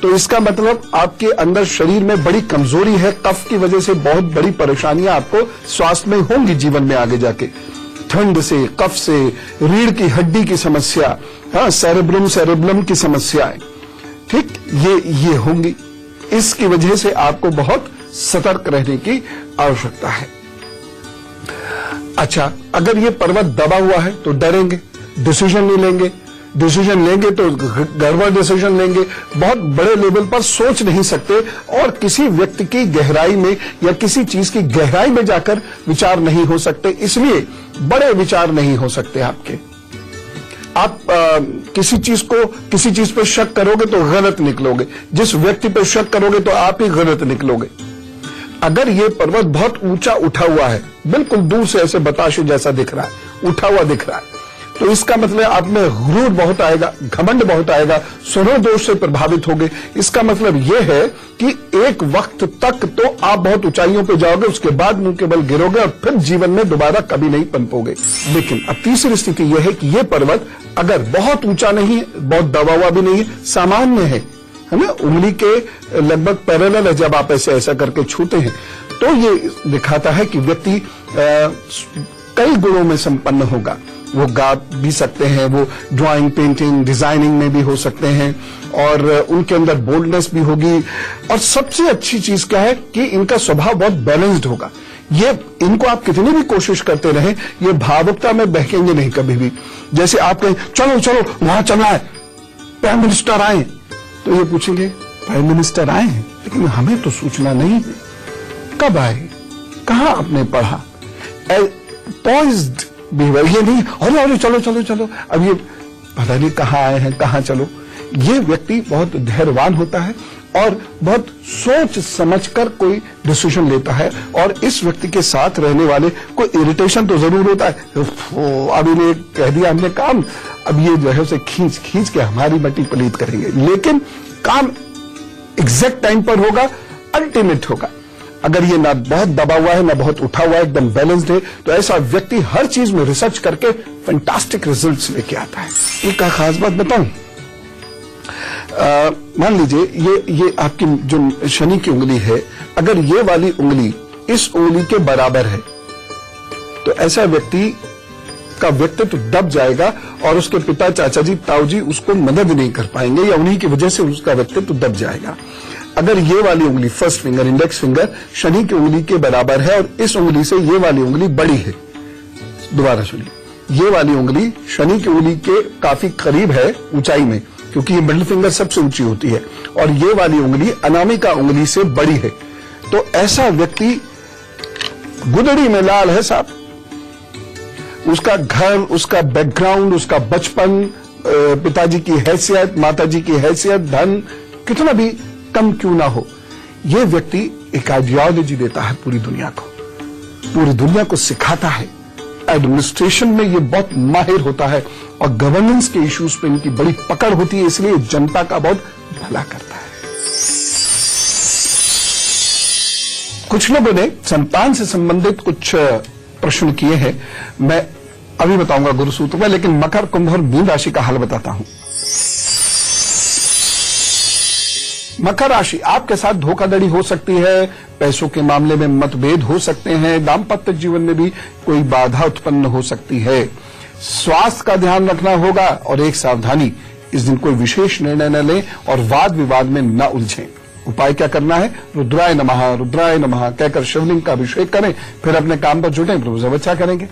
तो इसका मतलब आपके अंदर शरीर में बड़ी कमजोरी है, कफ की वजह से बहुत बड़ी परेशानियां आपको स्वास्थ्य में होंगी जीवन में आगे जाके। ठंड से, कफ से, रीढ़ की हड्डी की समस्या, हाँ, सेरेब्रम की समस्याएं, ठीक, ये होंगी। इसकी वजह से आपको बहुत सतर्क रहने की आवश्यकता है। अच्छा, अगर ये पर्वत दबा हुआ है तो डरेंगे, डिसीजन नहीं लेंगे, डिसीजन लेंगे तो गड़बड़ डिसीजन लेंगे, बहुत बड़े लेवल पर सोच नहीं सकते और किसी व्यक्ति की गहराई में या किसी चीज की गहराई में जाकर विचार नहीं हो सकते, इसलिए बड़े विचार नहीं हो सकते आपके। आप किसी चीज पर शक करोगे तो गलत निकलोगे, जिस व्यक्ति पर शक करोगे तो आप ही गलत निकलोगे। अगर ये पर्वत बहुत ऊंचा उठा हुआ है, बिल्कुल दूर से ऐसे बताशे जैसा दिख रहा है, उठा हुआ दिख रहा है, तो इसका मतलब आप में गुरूर बहुत आएगा, घमंड बहुत आएगा, स्वरों दोष से प्रभावित होगे। इसका मतलब यह है कि एक वक्त तक तो आप बहुत ऊंचाइयों पे जाओगे, उसके बाद मुंह के बल गिरोगे और फिर जीवन में दोबारा कभी नहीं पनपोगे। लेकिन अब तीसरी स्थिति यह है कि यह पर्वत अगर बहुत ऊंचा नहीं है, बहुत दबा हुआ भी नहीं है, सामान्य है ना, उंगली के लगभग पैरेलल है, जब आप ऐसा करके छूते हैं तो ये दिखाता है कि व्यक्ति कई गुणों में संपन्न होगा। वो गा भी सकते हैं, वो ड्राइंग, पेंटिंग, डिजाइनिंग में भी हो सकते हैं और उनके अंदर बोल्डनेस भी होगी। और सबसे अच्छी चीज क्या है कि इनका स्वभाव बहुत बैलेंस्ड होगा। ये इनको आप कितनी भी कोशिश करते रहें, ये भावुकता में बहकेंगे नहीं कभी भी। जैसे आप कहें चलो चलो वहां चलना है, प्राइम मिनिस्टर आए, तो ये पूछेंगे प्राइम मिनिस्टर आए हैं लेकिन हमें तो सूचना नहीं है, कब आए, कहां आपने पढ़ा, पॉइज्ड बिहेवियर। ये नहीं अरे चलो चलो चलो, अब ये पता नहीं कहां आए हैं, कहां चलो। ये व्यक्ति बहुत धैर्यवान होता है और बहुत सोच समझकर कोई डिसीजन लेता है। और इस व्यक्ति के साथ रहने वाले को इरिटेशन तो जरूर होता है, अब इन्हें कह दिया हमने काम, अब ये जो है उसे खींच खींच के हमारी मट्टी पलीत करेंगे, लेकिन काम एग्जैक्ट टाइम पर होगा, अल्टीमेट होगा। अगर ये ना बहुत दबा हुआ है ना बहुत उठा हुआ है, एकदम बैलेंस्ड है, तो ऐसा व्यक्ति हर चीज में रिसर्च करके फैंटास्टिक रिजल्ट्स लेके आता है। एक खास बात बताऊं, मान लीजिए ये आपकी जो शनि की उंगली है, अगर ये वाली उंगली इस उंगली के बराबर है तो ऐसा व्यक्ति का व्यक्तित्व दब जाएगा और उसके पिता, चाचा जी, ताऊ जी उसको मदद नहीं कर पाएंगे या उन्हीं की वजह से उसका व्यक्तित्व दब जाएगा। अगर ये वाली उंगली, first finger, index finger Shani की उंगली के बराबर है और इस उंगली से ये वाली उंगली बड़ी है, दोबारा सुनिए, ये वाली उंगली शनि की उंगली के काफी करीब है ऊंचाई में, क्योंकि ये मिडिल फिंगर सबसे ऊंची होती है, और ये वाली उंगली अनामिका उंगली से बड़ी है, तो ऐसा व्यक्ति गुदड़ी में लाल है साहब। उसका घर, उसका बैकग्राउंड, उसका बचपन, पिताजी की हैसियत, माताजी की हैसियत, धन कितना भी कम क्यों ना हो, यह व्यक्ति एक आइडियोलॉजी देता है पूरी दुनिया को सिखाता है। एडमिनिस्ट्रेशन में ये बहुत माहिर होता है और गवर्नेंस के इश्यूज पे इनकी बड़ी पकड़ होती है, इसलिए जनता का बहुत भला करता है। कुछ लोगों ने संतान से संबंधित कुछ प्रश्न किए हैं, मैं अभी बताऊंगा गुरु सूत्र में, लेकिन मकर, कुंभ और मीन राशि का हाल बताता हूं। मकर राशि, आपके साथ धोखाधड़ी हो सकती है, पैसों के मामले में मतभेद हो सकते हैं, दाम्पत्य जीवन में भी कोई बाधा उत्पन्न हो सकती है। स्वास्थ्य का ध्यान रखना होगा और एक सावधानी, इस दिन कोई विशेष निर्णय न लें और वाद विवाद में न उलझें। उपाय क्या करना है? रुद्राय नमः कहकर शिवलिंग का अभिषेक करें, फिर अपने काम पर जुटें, प्रभु सब अच्छा करेंगे।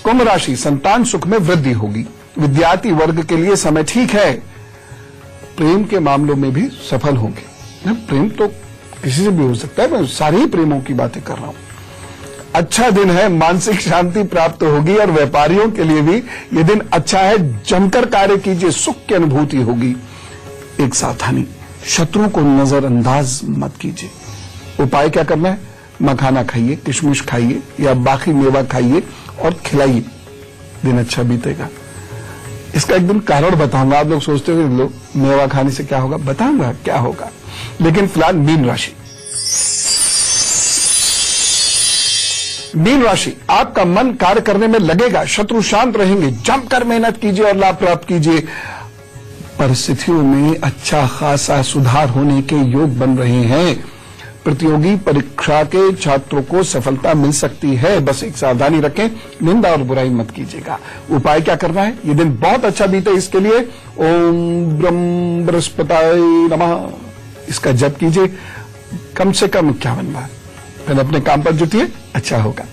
कुंभ राशि, संतान सुख में वृद्धि होगी। विद्यार्थी वर्ग के लिए समय ठीक है। प्रेम के मामलों में भी सफल होंगे। प्रेम तो किसी से भी हो सकता है, मैं सारे ही प्रेमों की बातें कर रहा हूं। अच्छा दिन है, मानसिक शांति प्राप्त होगी और व्यापारियों के लिए भी यह दिन अच्छा है। जमकर कार्य कीजिए, सुख की अनुभूति होगी। एक सावधानी, शत्रुओं को नजरअंदाज मत कीजिए। उपाय क्या करना है? मखाना खाइए, किशमिश खाइए या बाकी मेवा खाइए और खिलाइए, दिन अच्छा बीतेगा। इसका एक दिन कारण बताऊंगा। आप लोग सोचते हो लोग मेवा खाने से क्या होगा, बताऊंगा क्या होगा। लेकिन फिलहाल मीन राशि, मीन राशि, आपका मन कार्य करने में लगेगा, शत्रु शांत रहेंगे, जमकर मेहनत कीजिए और लाभ प्राप्त कीजिए। परिस्थितियों में अच्छा खासा सुधार होने के योग बन रहे हैं। प्रतियोगी परीक्षा के छात्रों को सफलता मिल सकती है, बस एक सावधानी रखें, निंदा और बुराई मत कीजिएगा। उपाय क्या करना है? ये दिन बहुत अच्छा बीते, इसके लिए ओम ब्रह्म बृहस्पताय नमः इसका जप कीजिए कम से कम 51 बार, फिर अपने काम पर जुटिए, अच्छा होगा।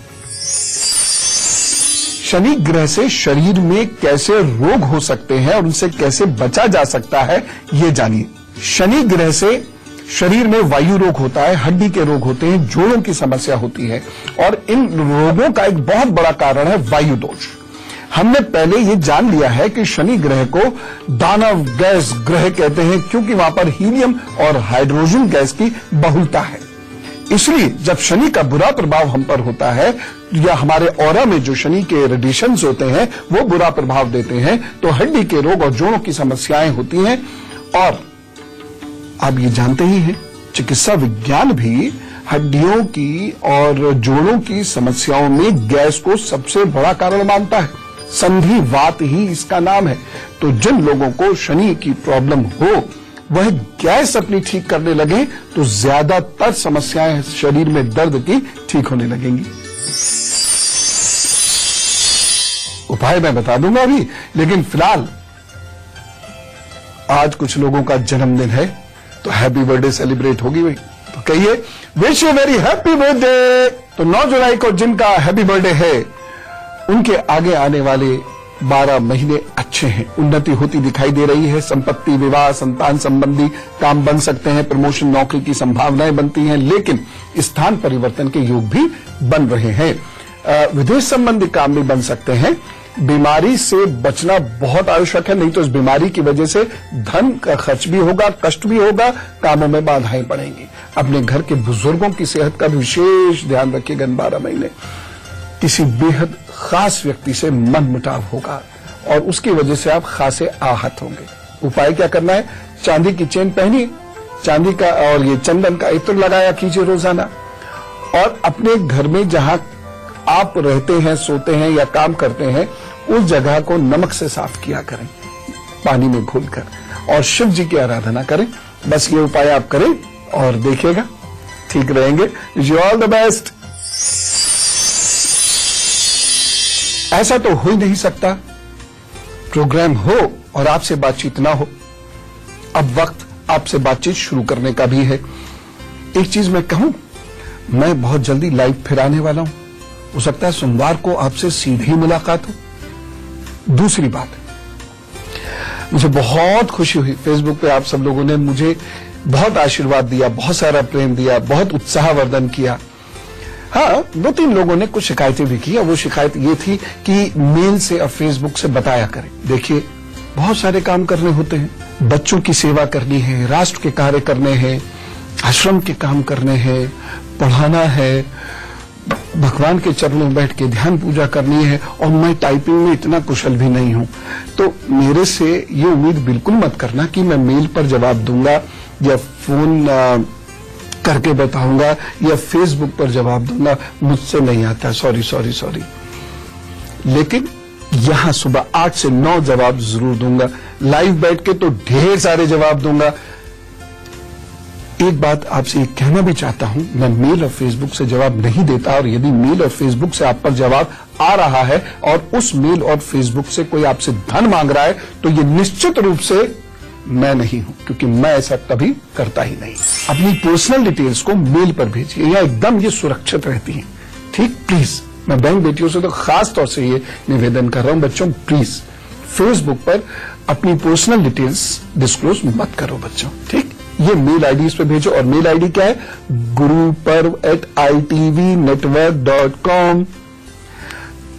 शनि ग्रह से शरीर में कैसे रोग हो सकते हैं और उनसे कैसे बचा जा सकता है, ये जानिए। शनि ग्रह से शरीर में वायु रोग होता है, हड्डी के रोग होते हैं, जोड़ों की समस्या होती है और इन रोगों का एक बहुत बड़ा कारण है वायु दोष। हमने पहले ये जान लिया है कि शनि ग्रह को दानव गैस ग्रह कहते हैं, क्योंकि वहां पर हीलियम और हाइड्रोजन गैस की बहुलता है। इसलिए जब शनि का बुरा प्रभाव हम पर होता है या हमारे ऑरा में जो शनि के रेडिएशंस होते हैं वो बुरा प्रभाव देते हैं, तो हड्डी के रोग और जोड़ों की समस्याएं होती हैं। और आप ये जानते ही हैं, चिकित्सा विज्ञान भी हड्डियों की और जोड़ों की समस्याओं में गैस को सबसे बड़ा कारण मानता है। संधिवात ही इसका नाम है। तो जिन लोगों को शनि की प्रॉब्लम हो वह गैस अपनी ठीक करने लगे तो ज्यादातर समस्याएं शरीर में दर्द की ठीक होने लगेंगी। उपाय मैं बता दूंगा अभी, लेकिन फिलहाल आज कुछ लोगों का जन्मदिन है तो हैप्पी बर्थडे सेलिब्रेट होगी भाई, तो कहिए wish you very happy birthday. तो 9 जुलाई को जिनका हैप्पी बर्थडे है उनके आगे आने वाले 12 महीने अच्छे हैं, उन्नति होती दिखाई दे रही है। संपत्ति, विवाह, संतान संबंधी काम बन सकते हैं, प्रमोशन, नौकरी की संभावनाएं बनती हैं, लेकिन स्थान परिवर्तन के योग भी बन रहे हैं। विदेश संबंधी काम भी बन सकते हैं। बीमारी से बचना बहुत आवश्यक है, नहीं तो इस बीमारी की वजह से धन का खर्च भी होगा, कष्ट भी होगा, कामों में बाधाएं पड़ेंगी। अपने घर के बुजुर्गों की सेहत का भी विशेष ध्यान रखिएगा इन 12 महीने। किसी बेहद खास व्यक्ति से मनमुटाव होगा और उसकी वजह से आप खासे आहत होंगे। उपाय क्या करना है? चांदी की चेन पहनिए, चांदी का और ये चंदन का इत्र लगाया कीजिए रोजाना, और अपने घर में जहां आप रहते हैं, सोते हैं या काम करते हैं उस जगह को नमक से साफ किया करें, पानी में घोलकर, और शिव जी की आराधना करें। बस ये उपाय आप करें और देखिएगा ठीक रहेंगे। Wish you all the best. ऐसा तो हो ही नहीं सकता प्रोग्राम हो और आपसे बातचीत ना हो। अब वक्त आपसे बातचीत शुरू करने का भी है। एक चीज मैं कहूं, मैं बहुत जल्दी लाइव फिर आने वाला हूं, हो सकता है सोमवार को आपसे सीधी मुलाकात हो। दूसरी बात, मुझे बहुत खुशी हुई, फेसबुक पे आप सब लोगों ने मुझे बहुत आशीर्वाद दिया, बहुत सारा प्रेम दिया, बहुत उत्साहवर्धन किया। हाँ, 2-3 लोगों ने कुछ शिकायतें भी की और वो शिकायत ये थी कि मेल से और फेसबुक से बताया करें। देखिए, बहुत सारे काम करने होते हैं, बच्चों की सेवा करनी है, राष्ट्र के कार्य करने हैं, आश्रम के काम करने हैं, पढ़ाना है, भगवान के चरणों में बैठ के ध्यान पूजा करनी है, और मैं टाइपिंग में इतना कुशल भी नहीं हूं। तो मेरे से ये उम्मीद बिल्कुल मत करना कि मैं मेल पर जवाब दूंगा या फोन करके बताऊंगा या फेसबुक पर जवाब दूंगा, मुझसे नहीं आता। सॉरी। लेकिन यहां सुबह 8 से 9 जवाब जरूर दूंगा, लाइव बैठ के तो ढेर सारे जवाब दूंगा। एक बात आपसे ये कहना भी चाहता हूं, मैं मेल और फेसबुक से जवाब नहीं देता, और यदि मेल और फेसबुक से आप पर जवाब आ रहा है और उस मेल और फेसबुक से कोई आपसे धन मांग रहा है, तो ये निश्चित रूप से मैं नहीं हूं, क्योंकि मैं ऐसा कभी करता ही नहीं। अपनी पर्सनल डिटेल्स को मेल पर भेजिए, या एकदम ये सुरक्षित रहती है। ठीक, प्लीज, मैं बहन बेटियों से तो खास तौर से ये निवेदन कर रहा हूं, बच्चों प्लीज फेसबुक पर अपनी पर्सनल डिटेल्स डिस्क्लोज मत करो बच्चों। ठीक, ये मेल आईडी पे भेजो, और मेल आईडी क्या है? guruparv@itvnetwork.com।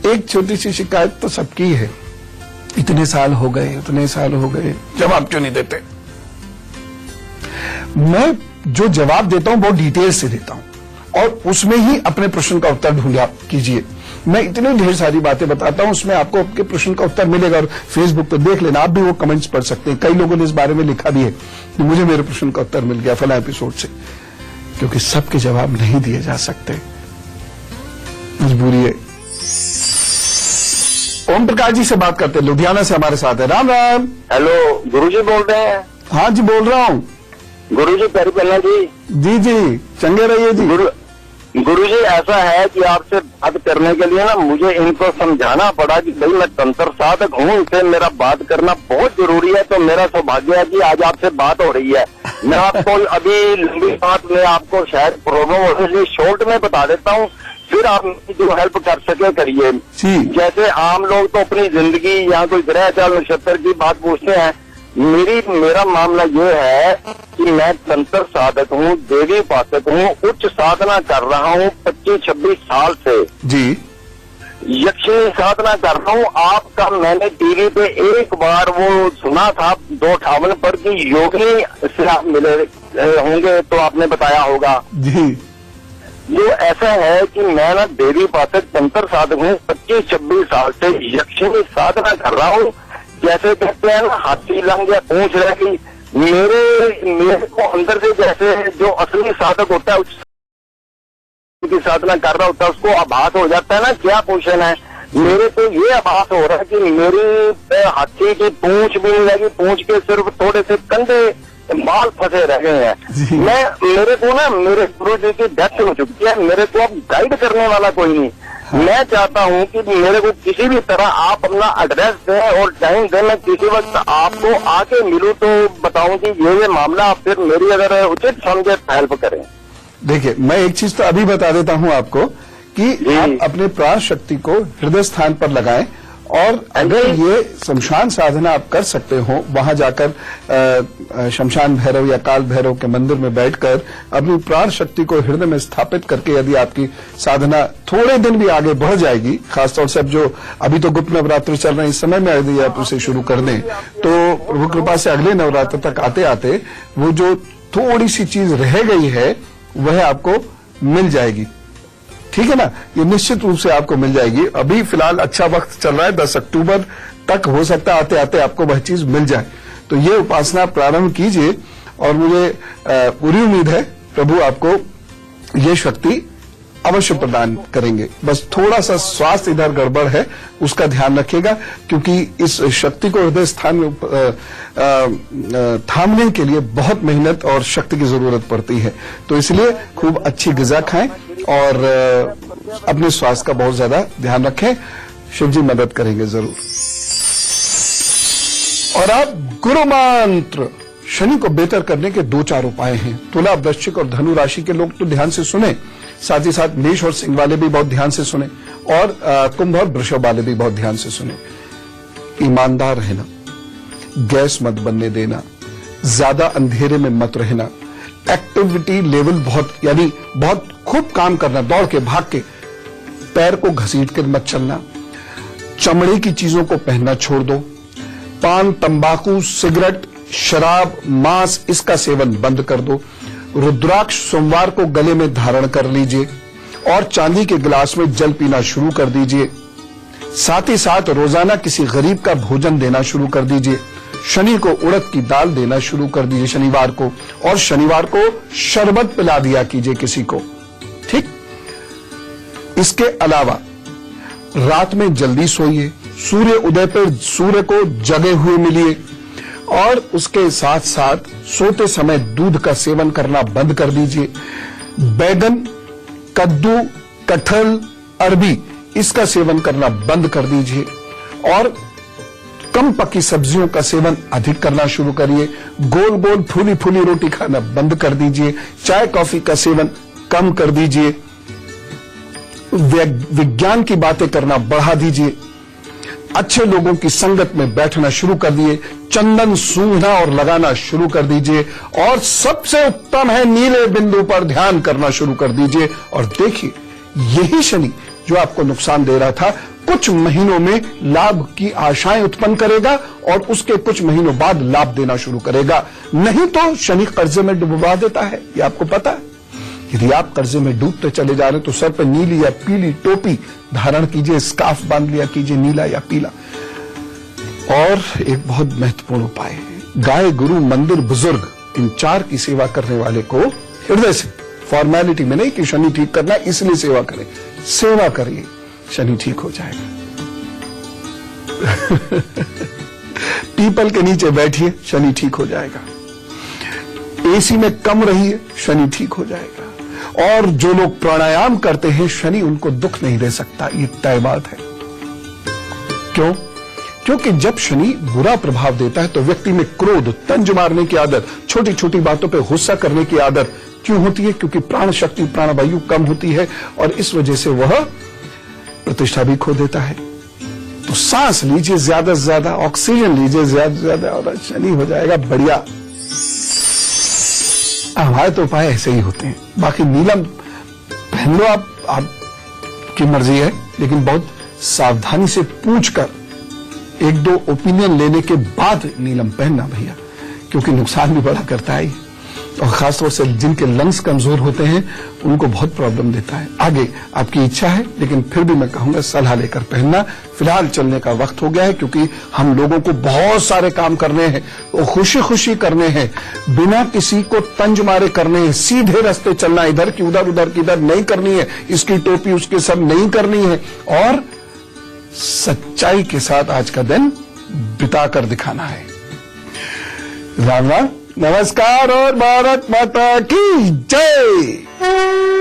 एक छोटी सी शिकायत तो सबकी है, इतने साल हो गए, जवाब क्यों नहीं देते? मैं जो जवाब देता हूं वो डिटेल से देता हूं, और उसमें ही अपने प्रश्न का उत्तर ढूंढा कीजिए। मैं इतनी ढेर सारी बातें बताता हूं, उसमें आपको आपके प्रश्न का उत्तर मिलेगा, और फेसबुक पर देख लेना, आप भी वो कमेंट्स पढ़ सकते हैं। कई लोगों ने इस बारे में लिखा भी है कि मुझे मेरे प्रश्न का उत्तर मिल गया फला एपिसोड से, क्योंकि सबके जवाब नहीं दिए जा सकते, मजबूरी है। ओम प्रकाश जी से बात करते हैं, लुधियाना से हमारे साथ है। राम राम। हेलो, गुरुजी बोल रहे हैं? हाँ जी, बोल रहा हूँ। गुरुजी पेरीपल्ला जी। जी जी, चंगे रहिए जी। गुरुजी, ऐसा है कि आपसे बात करने के लिए ना मुझे इनको समझाना पड़ा कि भाई मैं तंत्र साधक हूँ, इसे मेरा बात करना बहुत जरूरी है। तो मेरा सौभाग्य है कि आज आपसे बात हो रही है। मैं आपको अभी लंबी बात में आपको शायद प्रॉब्लम हो रही है, शॉर्ट में बता देता हूँ, फिर आप जो हेल्प कर सके करिए। जैसे आम लोग तो अपनी जिंदगी या कोई ग्रह चाल नक्षत्र की बात पूछते हैं, मेरा मामला ये है कि मैं तंत्र साधक हूँ, देवी उपासक हूँ, उच्च साधना कर रहा हूँ 25-26 साल से जी। यक्षिणी साधना कर रहा हूँ। आपका मैंने टीवी पे एक बार वो सुना था 258 पर कि योगिनी से आप मिले होंगे, तो आपने बताया होगा जी। जो ऐसा है कि मैं ना देवी उपासक तंत्र साधक हूँ, 25-26 साल से यक्षिणी साधना कर रहा हूँ। जैसे कहते हैं ना, हाथी लंग या पूंछ रह गई, मेरे को अंदर से जैसे जो असली साधक होता है की साधना कर रहा होता है, उसको आभास हो जाता है ना क्या पोषण है। मेरे को ये आभास हो रहा है कि मेरी हाथी की पूंछ भी नहीं लगी, पूंछ के सिर्फ थोड़े से कंधे बाल फंसे रह गए हैं। मेरे को ना मेरे गुरु जी की डेथ हो चुकी है, मेरे को अब गाइड करने वाला कोई नहीं। मैं चाहता हूँ कि मेरे को किसी भी तरह आप अपना एड्रेस दें और टाइम दें, मैं किसी वक्त आपको आके मिलूं तो बताऊं कि ये मामला, फिर मेरी अगर उचित समझे हेल्प करें। देखिए, मैं एक चीज तो अभी बता देता हूँ आपको कि आप अपने प्राण शक्ति को हृदय स्थान पर लगाएं, और अगर ये शमशान साधना आप कर सकते हो, वहां जाकर शमशान भैरव या काल भैरव के मंदिर में बैठकर अपनी प्राण शक्ति को हृदय में स्थापित करके यदि आपकी साधना थोड़े दिन भी आगे बढ़ जाएगी, खासतौर से अब जो अभी तो गुप्त नवरात्र चल रहे हैं, इस समय में यदि आप उसे शुरू कर दें तो प्रभु कृपा से अगले नवरात्र तक आते आते वो जो थोड़ी सी चीज रह गई है वह आपको मिल जाएगी। ठीक है ना, ये निश्चित रूप से आपको मिल जाएगी। अभी फिलहाल अच्छा वक्त चल रहा है, 10 अक्टूबर तक हो सकता है आते आते आपको वह चीज मिल जाए। तो ये उपासना प्रारंभ कीजिए, और मुझे पूरी उम्मीद है प्रभु आपको ये शक्ति अवश्य प्रदान करेंगे। बस थोड़ा सा स्वास्थ्य इधर गड़बड़ है, उसका ध्यान रखिएगा, क्योंकि इस शक्ति को हृदय स्थान में थामने के लिए बहुत मेहनत और शक्ति की जरूरत पड़ती है। तो इसलिए खूब अच्छी ग़िज़ा खाएं और अपने स्वास्थ्य का बहुत ज्यादा ध्यान रखें। शिव जी मदद करेंगे जरूर। और अब गुरु मंत्र। शनि को बेहतर करने के 2-4 उपाय हैं। तुला, वृश्चिक और धनु राशि के लोग तो ध्यान से सुने, साथ ही साथ मेष और सिंह वाले भी बहुत ध्यान से सुने, और कुंभ और वृषभ वाले भी बहुत ध्यान से सुने। ईमानदार रहना, गैस मत बनने देना, ज्यादा अंधेरे में मत रहना, एक्टिविटी लेवल बहुत खूब काम करना, दौड़ के भाग के, पैर को घसीट कर मत चलना, चमड़े की चीजों को पहनना छोड़ दो, पान, तंबाकू, सिगरेट, शराब, मांस इसका सेवन बंद कर दो, रुद्राक्ष सोमवार को गले में धारण कर लीजिए, और चांदी के गिलास में जल पीना शुरू कर दीजिए। साथ ही साथ रोजाना किसी गरीब का भोजन देना शुरू कर दीजिए। शनि को उड़द की दाल देना शुरू कर दीजिए शनिवार को, और शनिवार को शरबत पिला दिया कीजिए किसी को। ठीक, इसके अलावा रात में जल्दी सोइए, सूर्य उदय पर सूर्य को जगे हुए मिलिए और उसके साथ साथ सोते समय दूध का सेवन करना बंद कर दीजिए। बैगन, कद्दू, कटहल, अरबी इसका सेवन करना बंद कर दीजिए और कम पकी सब्जियों का सेवन अधिक करना शुरू करिए। गोल गोल फूली फूली रोटी खाना बंद कर दीजिए। चाय कॉफी का सेवन कम कर दीजिए। विज्ञान की बातें करना बढ़ा दीजिए। अच्छे लोगों की संगत में बैठना शुरू कर दिए। चंदन सूंघना और लगाना शुरू कर दीजिए और सबसे उत्तम है नीले बिंदु पर ध्यान करना शुरू कर दीजिए। और देखिए, यही शनि जो आपको नुकसान दे रहा था कुछ महीनों में लाभ की आशाएं उत्पन्न करेगा और उसके कुछ महीनों बाद लाभ देना शुरू करेगा। नहीं तो शनि कर्जे में डुबवा देता है, ये आपको पता है। यदि आप कर्जे में डूबते चले जा रहे हैं तो सर पर नीली या पीली टोपी धारण कीजिए, स्कार्फ बांध लिया कीजिए नीला या पीला। और एक बहुत महत्वपूर्ण उपाय है, गाय, गुरु, मंदिर, बुजुर्ग इन चार की सेवा करने वाले को हृदय से, फॉर्मेलिटी में नहीं कि शनि ठीक करना इसलिए सेवा करें, सेवा करिए, शनि ठीक हो जाएगा। पीपल के नीचे बैठिए, शनि ठीक हो जाएगा। एसी में कम रहिए, शनि ठीक हो जाएगा। और जो लोग प्राणायाम करते हैं, शनि उनको दुख नहीं दे सकता, ये तय बात है। क्यों? क्योंकि जब शनि बुरा प्रभाव देता है तो व्यक्ति में क्रोध, तंज मारने की आदत, छोटी छोटी बातों पे गुस्सा करने की आदत क्यों होती है? क्योंकि प्राण शक्ति, प्राणवायु कम होती है और इस वजह से वह प्रतिष्ठा भी खो देता है। तो सांस लीजिए ज्यादा से ज्यादा, ऑक्सीजन लीजिए ज्यादा से ज्यादा और शनि हो जाएगा बढ़िया। हमारे तो उपाय ऐसे ही होते हैं। बाकी नीलम पहन लो, आपकी मर्जी है, लेकिन बहुत सावधानी से पूछकर एक दो ओपिनियन लेने के बाद नीलम पहनना भैया, क्योंकि नुकसान भी बड़ा करता है और खासतौर से जिनके लंग्स कमजोर होते हैं उनको बहुत प्रॉब्लम देता है। आगे आपकी इच्छा है, लेकिन फिर भी मैं कहूंगा सलाह लेकर पहनना। फिलहाल चलने का वक्त हो गया है, क्योंकि हम लोगों को बहुत सारे काम करने हैं, वो खुशी खुशी करने हैं, बिना किसी को तंज मारे करने हैं। सीधे रास्ते चलना, इधर की उधर, उधर की इधर नहीं करनी है, इसकी टोपी उसके सब नहीं करनी है और सच्चाई के साथ आज का दिन बिताकर दिखाना है। राम राम, नमस्कार और भारत माता की जय।